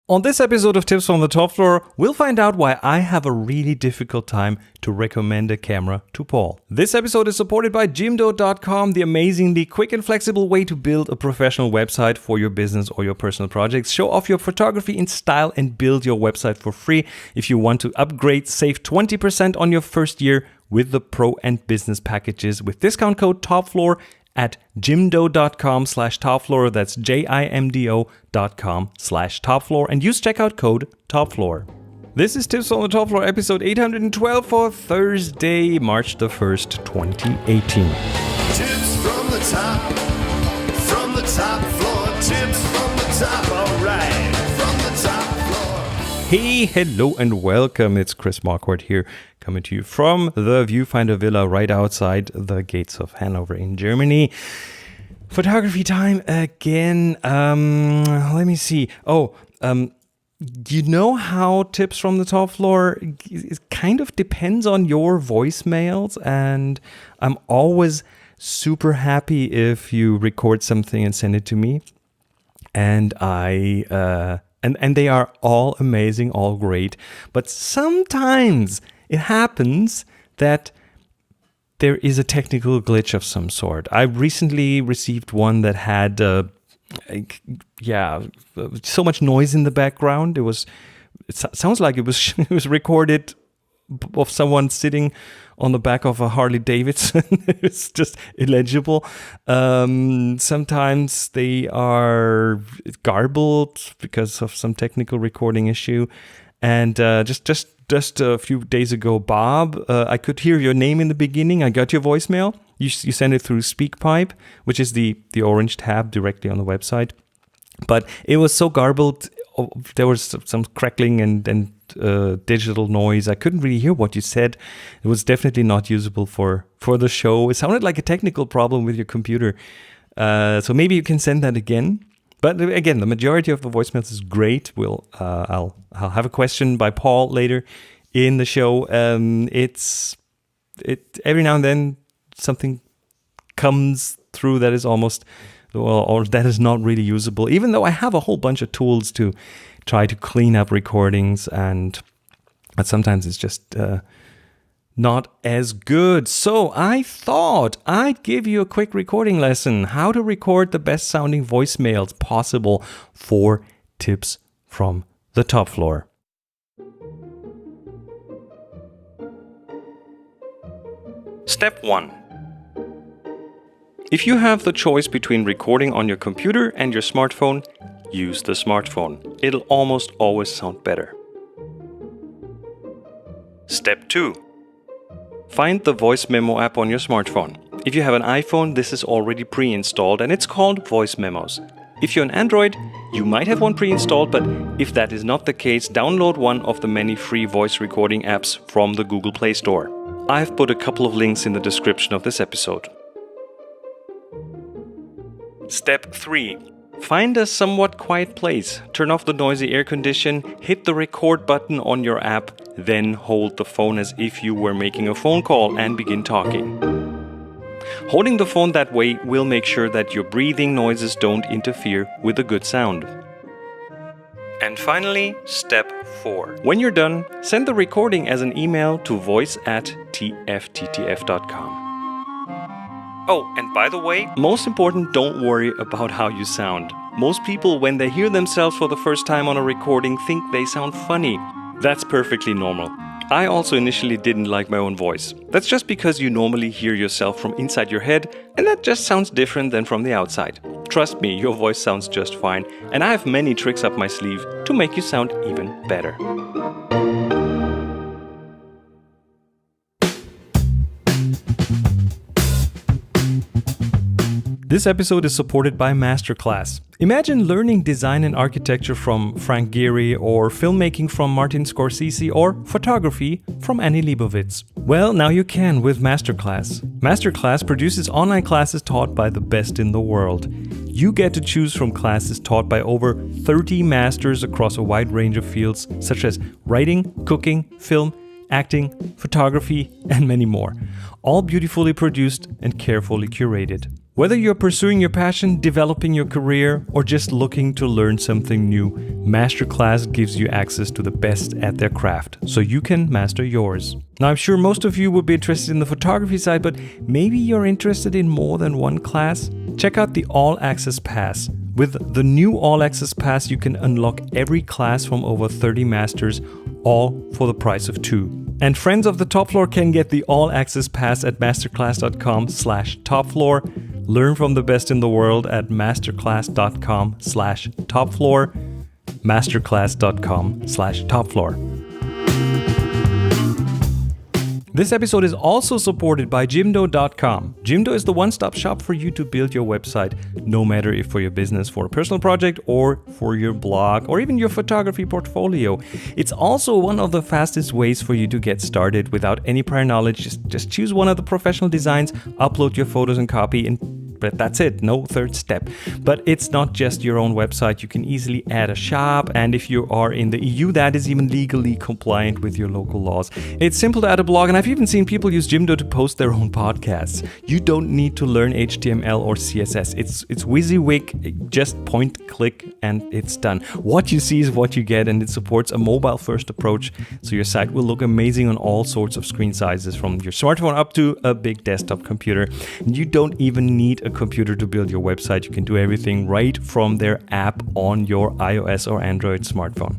On this episode of Tips from the Top Floor, we'll find out why I have a really difficult time to recommend a camera to Paul. This episode is supported by Jimdo.com, the amazingly quick and flexible way to build a professional website for your business or your personal projects. Show off your photography in style and build your website for free. If you want to upgrade, save 20% on your first year with the Pro and Business packages with discount code TOPFLOOR at jimdo.com/topfloor. That's jimdo.com/topfloor and use checkout code TOPFLOOR. This is Tips on the Top Floor, episode 812 for Thursday, March the 1st, 2018. Tips from the top floor, tips from the top, alright, from the top floor. Hey, hello and welcome. It's Chris Marquardt here, coming to you from the Viewfinder Villa right outside the gates of Hanover in Germany. Photography time again. Let me see. You know how Tips from the Top Floor, it kind of depends on your voicemails, and I'm always super happy if you record something and send it to me. And and they are all amazing, all great. But sometimes it happens that there is a technical glitch of some sort. I recently received one that had so much noise in the background. It sounds like it was it was recorded of someone sitting on the back of a Harley Davidson. It's just illegible. Sometimes they are garbled because of some technical recording issue. And just a few days ago, Bob, I could hear your name in the beginning. I got your voicemail. You sent it through SpeakPipe, which is the orange tab directly on the website. But it was so garbled. There was some crackling and digital noise. I couldn't really hear what you said. It was definitely not usable for the show. It sounded like a technical problem with your computer. So maybe you can send that again. But again, the majority of the voicemails is great. I'll have a question by Paul later in the show. Every now and then something comes through that is almost, or that is not really usable, even though I have a whole bunch of tools to try to clean up recordings, but sometimes it's just not as good. So I thought I'd give you a quick recording lesson, how to record the best sounding voicemails possible for Tips from the Top Floor. Step 1. If you have the choice between recording on your computer and your smartphone, use the smartphone. It'll almost always sound better. Step 2. Find the Voice Memo app on your smartphone. If you have an iPhone, this is already pre-installed and it's called Voice Memos. If you're an Android, you might have one pre-installed, but if that is not the case, download one of the many free voice recording apps from the Google Play Store. I've put a couple of links in the description of this episode. Step 3. Find a somewhat quiet place. Turn off the noisy air condition, hit the record button on your app, then hold the phone as if you were making a phone call and begin talking. Holding the phone that way will make sure that your breathing noises don't interfere with the good sound. And finally, step 4. When you're done, send the recording as an email to voice@tfttf.com. Oh, and by the way, most important, don't worry about how you sound. Most people, when they hear themselves for the first time on a recording, think they sound funny. That's perfectly normal. I also initially didn't like my own voice. That's just because you normally hear yourself from inside your head, and that just sounds different than from the outside. Trust me, your voice sounds just fine, and I have many tricks up my sleeve to make you sound even better. This episode is supported by Masterclass. Imagine learning design and architecture from Frank Gehry, or filmmaking from Martin Scorsese, or photography from Annie Leibovitz. Well, now you can with Masterclass. Masterclass produces online classes taught by the best in the world. You get to choose from classes taught by over 30 masters across a wide range of fields, such as writing, cooking, film, acting, photography, and many more. All beautifully produced and carefully curated. Whether you're pursuing your passion, developing your career, or just looking to learn something new, Masterclass gives you access to the best at their craft, so you can master yours. Now, I'm sure most of you would be interested in the photography side, but maybe you're interested in more than one class? Check out the All Access Pass. With the new All Access Pass, you can unlock every class from over 30 masters, all for the price of 2. And friends of the Top Floor can get the All Access Pass at masterclass.com/topfloor. Learn from the best in the world at masterclass.com/topfloor. masterclass.com/topfloor. This episode is also supported by Jimdo.com. Jimdo is the one-stop shop for you to build your website, no matter if for your business, for a personal project, or for your blog, or even your photography portfolio. It's also one of the fastest ways for you to get started without any prior knowledge. Just choose one of the professional designs, upload your photos and copy, but that's it, no third step. But it's not just your own website. You can easily add a shop, and if you are in the EU, that is even legally compliant with your local laws. It's simple to add a blog, and I've even seen people use Jimdo to post their own podcasts. You don't need to learn HTML or CSS. It's WYSIWYG, just point, click, and it's done. What you see is what you get, and it supports a mobile-first approach, so your site will look amazing on all sorts of screen sizes, from your smartphone up to a big desktop computer. And you don't even need a computer to build your website. You can do everything right from their app on your iOS or Android smartphone.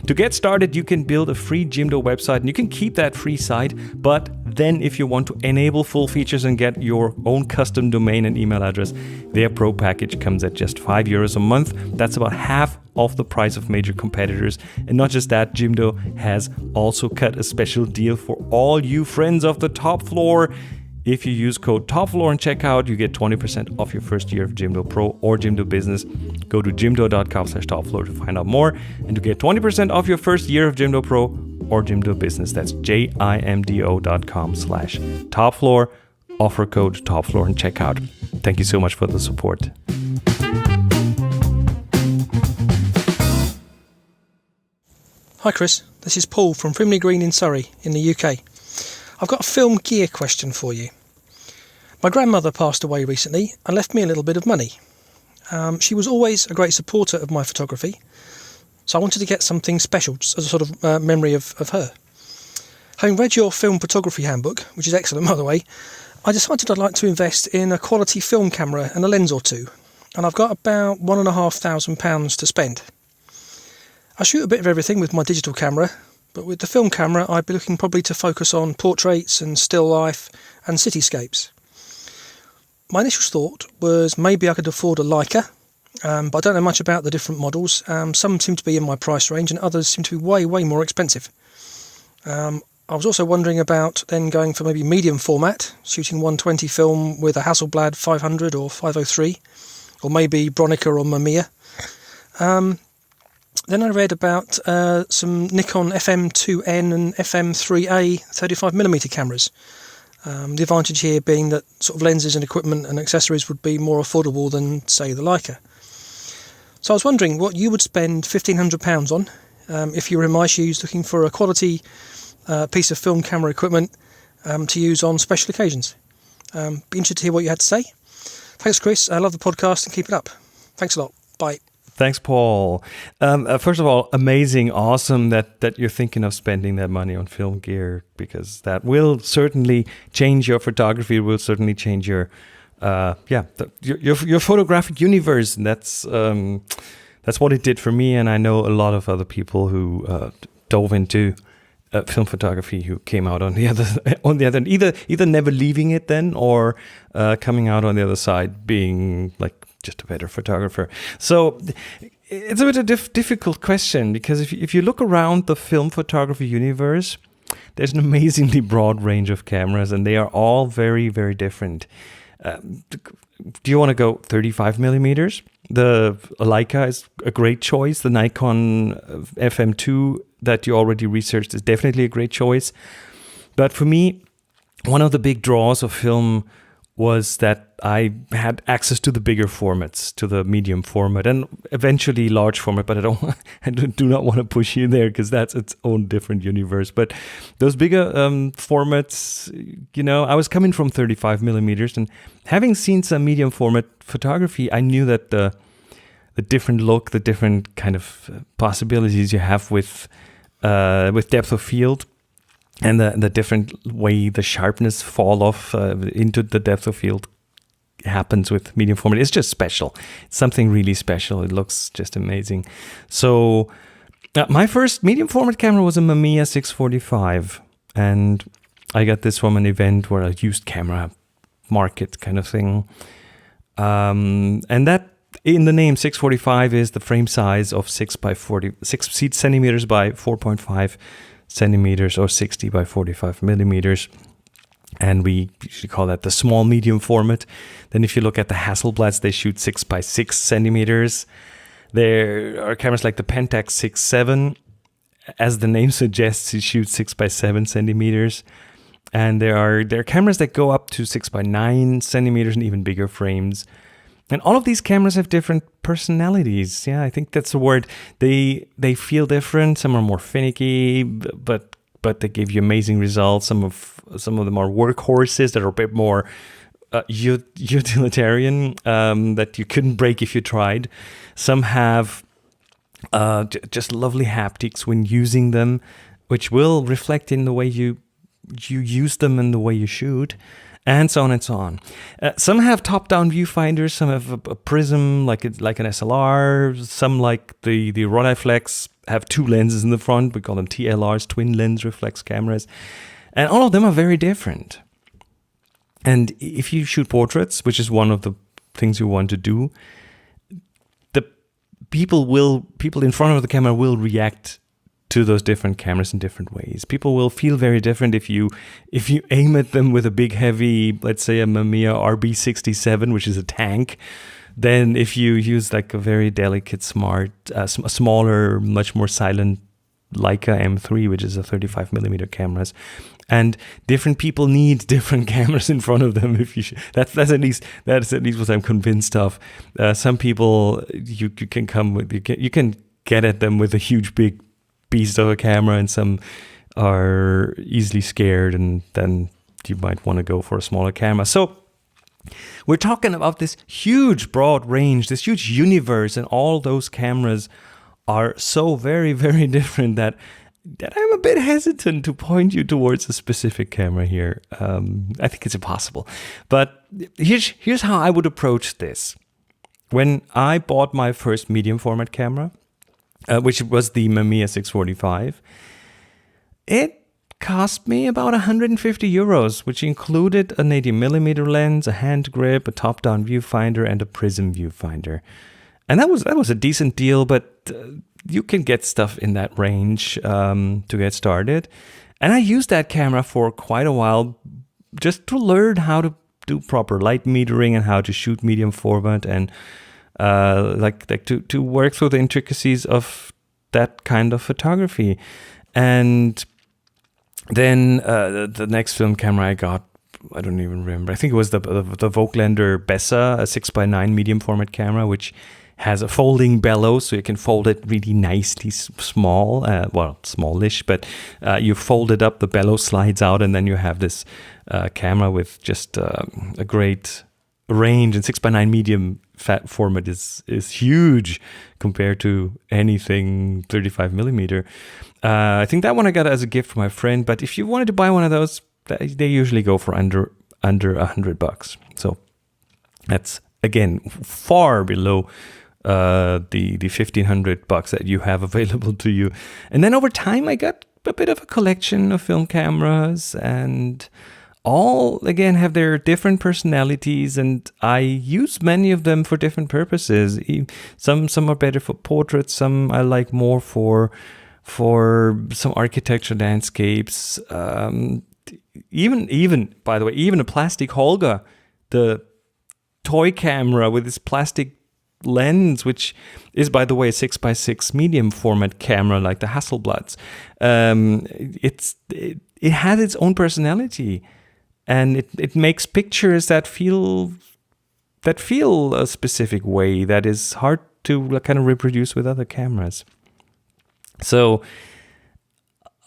To get started, you can build a free Jimdo website, and you can keep that free site, but then if you want to enable full features and get your own custom domain and email address, their Pro package comes at just €5 a month. That's about half of the price of major competitors. And not just that, Jimdo has also cut a special deal for all you friends of the Top Floor. If you use code TOPFLOOR in checkout, you get 20% off your first year of Jimdo Pro or Jimdo Business. Go to jimdo.com/topfloor to find out more and to get 20% off your first year of Jimdo Pro or Jimdo Business. That's jimdo.com/topfloor. Offer code TOPFLOOR in checkout. Thank you so much for the support. Hi Chris, this is Paul from Frimley Green in Surrey in the UK. I've got a film gear question for you. My grandmother passed away recently and left me a little bit of money. She was always a great supporter of my photography, so I wanted to get something special as a sort of memory of her. Having read your film photography handbook, which is excellent by the way, I decided I'd like to invest in a quality film camera and a lens or two, and I've got about £1,500 to spend. I shoot a bit of everything with my digital camera, but with the film camera I'd be looking probably to focus on portraits and still life and cityscapes. My initial thought was maybe I could afford a Leica, but I don't know much about the different models. Some seem to be in my price range and others seem to be way more expensive. I was also wondering about then going for maybe medium format, shooting 120 film with a Hasselblad 500 or 503, or maybe Bronica or Mamiya. Then I read about some Nikon FM2N and FM3A 35mm cameras. The advantage here being that sort of lenses and equipment and accessories would be more affordable than, say, the Leica. So I was wondering what you would spend £1,500 on if you were in my shoes looking for a quality piece of film camera equipment to use on special occasions. Be interested to hear what you had to say. Thanks, Chris. I love the podcast and keep it up. Thanks a lot. Bye. Thanks, Paul. First of all, amazing, awesome that you're thinking of spending that money on film gear, because that will certainly change your photography. It will certainly change your photographic universe. And that's what it did for me, and I know a lot of other people who dove into film photography who came out on the other end, either never leaving it then, or coming out on the other side being like just a better photographer. So it's a bit of a difficult question, because if you look around the film photography universe, there's an amazingly broad range of cameras, and they are all very, very different. Do you want to go 35 millimeters? The Leica is a great choice. The Nikon FM2 that you already researched is definitely a great choice. But for me, one of the big draws of film was that I had access to the bigger formats, to the medium format, and eventually large format. But I do not want to push you there because that's its own different universe. But those bigger formats, I was coming from 35 millimeters, and having seen some medium format photography, I knew that the different look, the different kind of possibilities you have with depth of field, and the different way the sharpness fall off into the depth of field happens with medium format. It's just special. It's something really special. It looks just amazing. So my first medium format camera was a Mamiya 645. And I got this from an event where a used camera market kind of thing. And that, in the name 645, is the frame size of 6 centimeters by 4.5 centimeters, or 60 by 45 millimeters. And we usually call that the small medium format. Then if you look at the Hasselblads, they shoot 6 by 6 centimeters. There are cameras like the Pentax 6.7. As the name suggests, it shoots 6 by 7 centimeters. And there are cameras that go up to 6 by 9 centimeters and even bigger frames. And all of these cameras have different personalities. Yeah, I think that's the word. They feel different. Some are more finicky, but they give you amazing results. Some of them are workhorses that are a bit more utilitarian, that you couldn't break if you tried. Some have just lovely haptics when using them, which will reflect in the way you use them and the way you shoot. And so on and so on. Some have top-down viewfinders. Some have a prism like an SLR. Some, like the Rolleiflex, have two lenses in the front. We call them TLRs, twin lens reflex cameras. And all of them are very different. And if you shoot portraits, which is one of the things you want to do, the people in front of the camera will react to those different cameras in different ways. People will feel very different if you aim at them with a big, heavy, let's say a Mamiya RB67, which is a tank, than if you use like a very delicate, smart, smaller, much more silent Leica M3, which is a 35 millimeter cameras. And different people need different cameras in front of them. That's at least what I'm convinced of. Some people you can get at them with a huge, big beast of a camera, and some are easily scared, and then you might want to go for a smaller camera. So we're talking about this huge broad range, this huge universe, and all those cameras are so very, very different that I'm a bit hesitant to point you towards a specific camera here. I think it's impossible. But here's how I would approach this. When I bought my first medium format camera, which was the Mamiya 645, it cost me about 150 euros, which included an 80mm lens, a hand grip, a top-down viewfinder, and a prism viewfinder. And that was a decent deal, but you can get stuff in that range to get started. And I used that camera for quite a while just to learn how to do proper light metering and how to shoot medium format, and to work through the intricacies of that kind of photography. And then the next film camera I got, I don't even remember. I think it was the Voigtlander Bessa, a 6x9 medium format camera, which has a folding bellows, so you can fold it really nicely small, smallish, but you fold it up, the bellows slides out, and then you have this camera with just a great range. And 6x9 medium format is huge compared to anything 35 millimeter. I think that one I got as a gift from my friend, but if you wanted to buy one of those, they usually go for under $100. So that's, again, far below the $1,500 that you have available to you. And then over time, I got a bit of a collection of film cameras, and all, again, have their different personalities, and I use many of them for different purposes. Some are better for portraits, some I like more for some architecture landscapes. Even by the way, even a plastic Holga, the toy camera with this plastic lens, which is, by the way, a 6x6 medium format camera like the Hasselblads. It has its own personality. and it makes pictures that feel a specific way that is hard to kind of reproduce with other cameras. So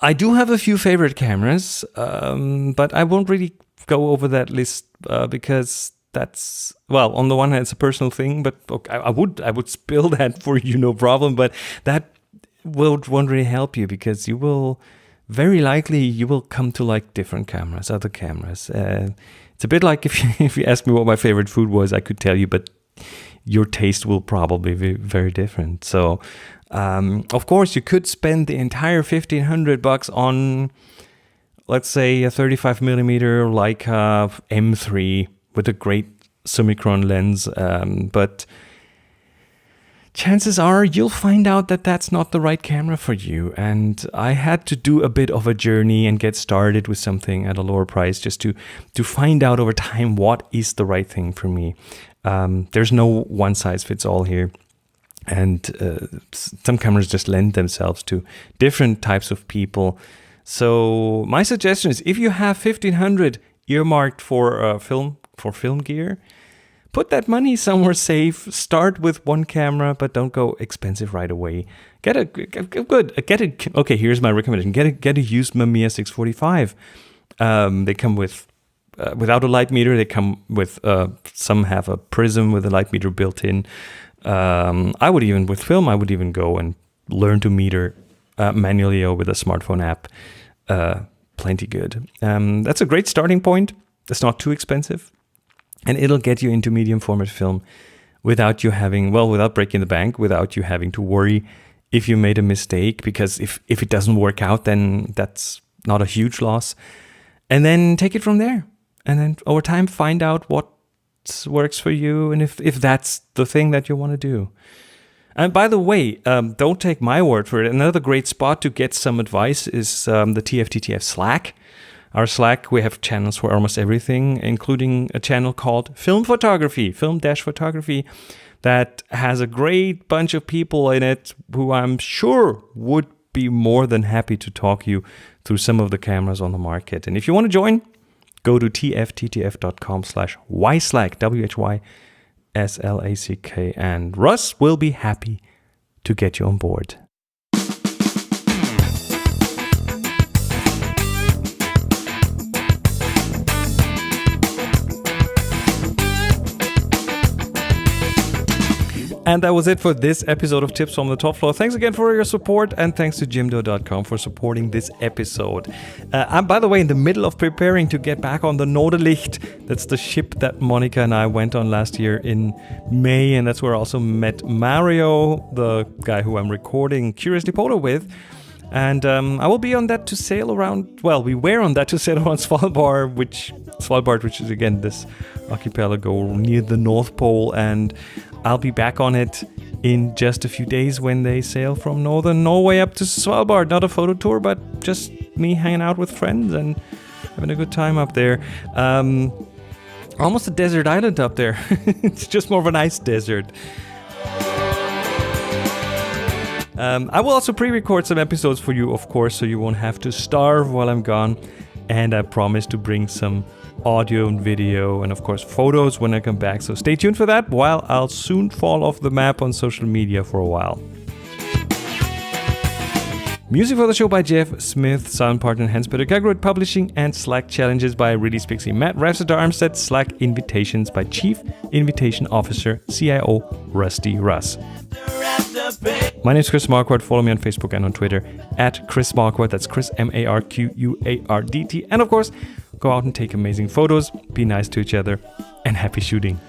I do have a few favorite cameras, but I won't really go over that list because that's, well, on the one hand, it's a personal thing, but okay, I would spill that for you, no problem. But that won't really help you, because you will very likely come to like different cameras, other cameras. It's a bit like if you ask me what my favorite food was, I could tell you, but your taste will probably be very different. So, of course, you could spend the entire $1,500 on, let's say, a 35mm Leica M3 with a great Summicron lens, but chances are you'll find out that that's not the right camera for you. And I had to do a bit of a journey and get started with something at a lower price just to find out over time what is the right thing for me. There's no one size fits all here. And some cameras just lend themselves to different types of people. So my suggestion is, if you have $1,500 earmarked for film gear, put that money somewhere safe. Start with one camera, but don't go expensive right away. Okay, here's my recommendation. Get a used Mamiya 645. They come with without a light meter. They come with some have a prism with a light meter built in. With film, I would even go and learn to meter manually or with a smartphone app. Plenty good. That's a great starting point. It's not too expensive, and it'll get you into medium format film without breaking the bank, without you having to worry if you made a mistake, because if it doesn't work out, then that's not a huge loss. And then take it from there. And then over time, find out what works for you, and if that's the thing that you want to do. And by the way, don't take my word for it. Another great spot to get some advice is the TFTTF Slack. Our Slack, we have channels for almost everything, including a channel called Film Photography, Film-Photography, that has a great bunch of people in it who I'm sure would be more than happy to talk you through some of the cameras on the market. And if you want to join, go to tfttf.com/yslack, WHYSLACK, and Russ will be happy to get you on board. And that was it for this episode of Tips from the Top Floor. Thanks again for your support, and thanks to Jimdo.com for supporting this episode. I'm, by the way, in the middle of preparing to get back on the Nordelicht. That's the ship that Monica and I went on last year in May, and that's where I also met Mario, the guy who I'm recording Curiously Polo with. And I will be on that to sail around, we were on that to sail around Svalbard, which is again this archipelago near the North Pole, and I'll be back on it in just a few days when they sail from northern Norway up to Svalbard. Not a photo tour, but just me hanging out with friends and having a good time up there. Almost a desert island up there. It's just more of a nice desert. I will also pre-record some episodes for you, of course, so you won't have to starve while I'm gone. And I promise to bring some audio and video and, of course, photos when I come back. So stay tuned for that, while I'll soon fall off the map on social media for a while. Music for the show by Jeff Smith, sound partner Hans-Peter Gagrud, publishing and Slack challenges by Really Spixie Matt, Rafsata Armstead, Slack invitations by Chief Invitation Officer, CIO Rusty Russ. My name is Chris Marquardt. Follow me on Facebook and on Twitter at Chris Marquardt. That's Chris MARQUARDT. And of course, go out and take amazing photos, be nice to each other, and happy shooting.